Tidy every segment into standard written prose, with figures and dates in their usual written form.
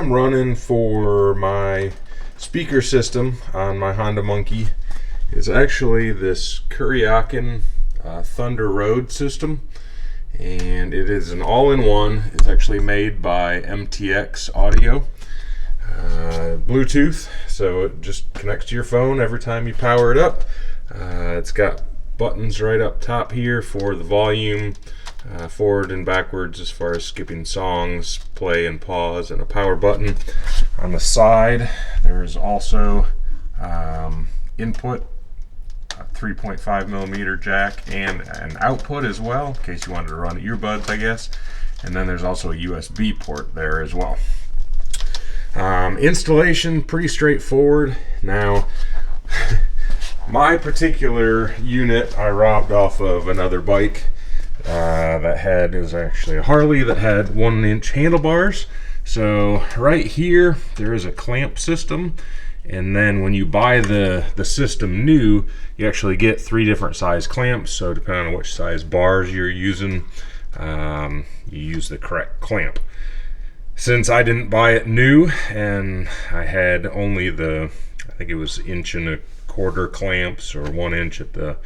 I'm running for my speaker system on my Honda Monkey is actually this Kuryakyn Thunder Road system, and it is an all-in-one. It's actually made by MTX Audio, Bluetooth, so it just connects to your phone every time you power it up. It's got buttons right up top here for the volume, forward and backwards as far as skipping songs, play and pause, and a power button. On the side there is also input, a 3.5 millimeter jack, and an output as well, in case you wanted to run earbuds, I guess. And then there's also a USB port there as well. Installation pretty straightforward. Now my particular unit I robbed off of another bike it was actually a Harley that had 1-inch handlebars. So right here there is a clamp system, and then when you buy the system new, you actually get 3 different size clamps. So depending on which size bars you're using, you use the correct clamp. Since I didn't buy it new and I had only I think it was 1.25" clamps, or 1 inch at the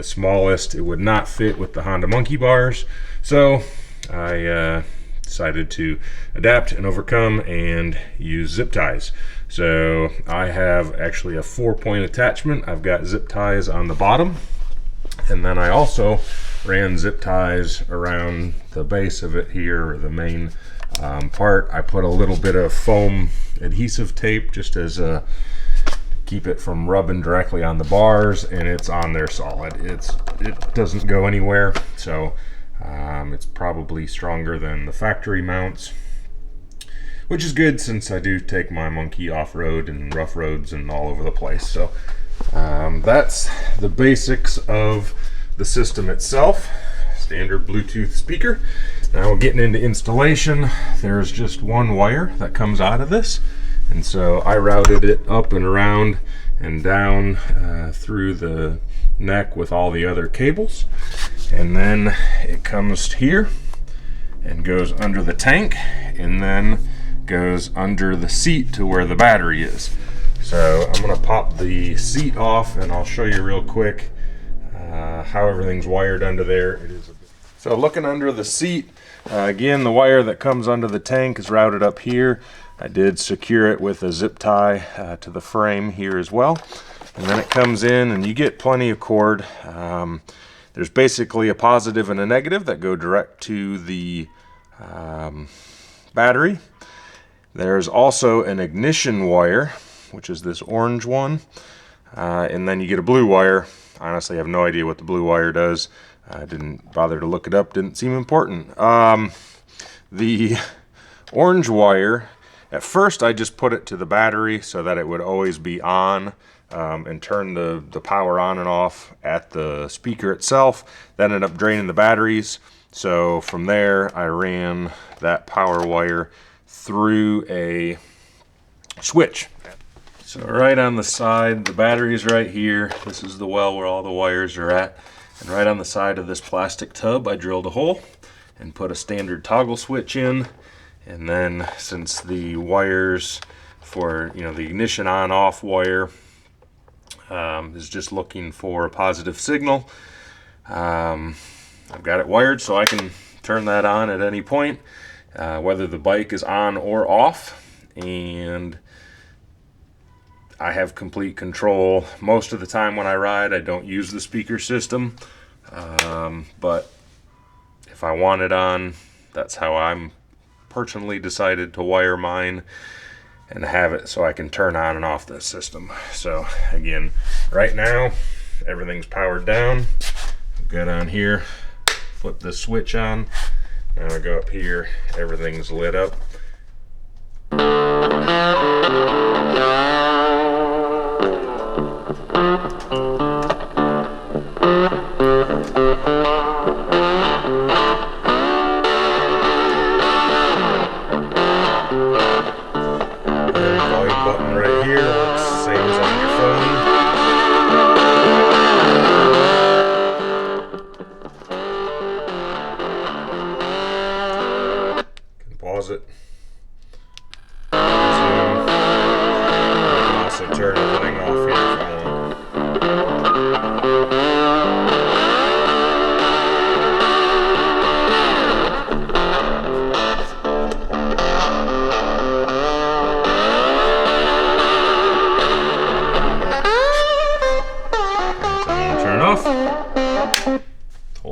smallest, it would not fit with the Honda Monkey bars. So I decided to adapt and overcome and use zip ties. So I have actually a 4-point attachment. I've got zip ties on the bottom, and then I also ran zip ties around the base of it here, the main part. I put a little bit of foam adhesive tape just as a keep it from rubbing directly on the bars, and it's on there solid. It doesn't go anywhere, so it's probably stronger than the factory mounts, which is good since I do take my Monkey off-road and rough roads and all over the place. So that's the basics of the system itself. Standard Bluetooth speaker. Now getting into installation, there's just one wire that comes out of this. And so I routed it up and around and down through the neck with all the other cables. And then it comes here and goes under the tank, and then goes under the seat to where the battery is. So I'm going to pop the seat off and I'll show you real quick how everything's wired under there. So looking under the seat, again, the wire that comes under the tank is routed up here. I did secure it with a zip tie to the frame here as well. And then it comes in and you get plenty of cord. There's basically a positive and a negative that go direct to the battery. There's also an ignition wire, which is this orange one. And then you get a blue wire. Honestly, I have no idea what the blue wire does. I didn't bother to look it up, didn't seem important. The orange wire, at first I just put it to the battery so that it would always be on, and turn the power on and off at the speaker itself. That ended up draining the batteries. So from there I ran that power wire through a switch. So right on the side, the battery is right here. This is the well where all the wires are at. And right on the side of this plastic tub, I drilled a hole and put a standard toggle switch in. And then since the wires for, the ignition on-off wire is just looking for a positive signal, I've got it wired so I can turn that on at any point, whether the bike is on or off. And I have complete control. Most of the time when I ride, I don't use the speaker system, but if I want it on, that's how I'm personally decided to wire mine and have it so I can turn on and off the system. So again, right now everything's powered down. Good on here. Flip the switch on. Now I go up here, everything's lit up. Volume button right here, looks the same as on your phone. Can pause it.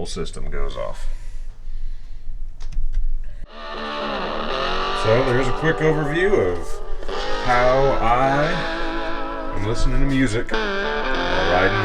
system goes off. So there's a quick overview of how I am listening to music while riding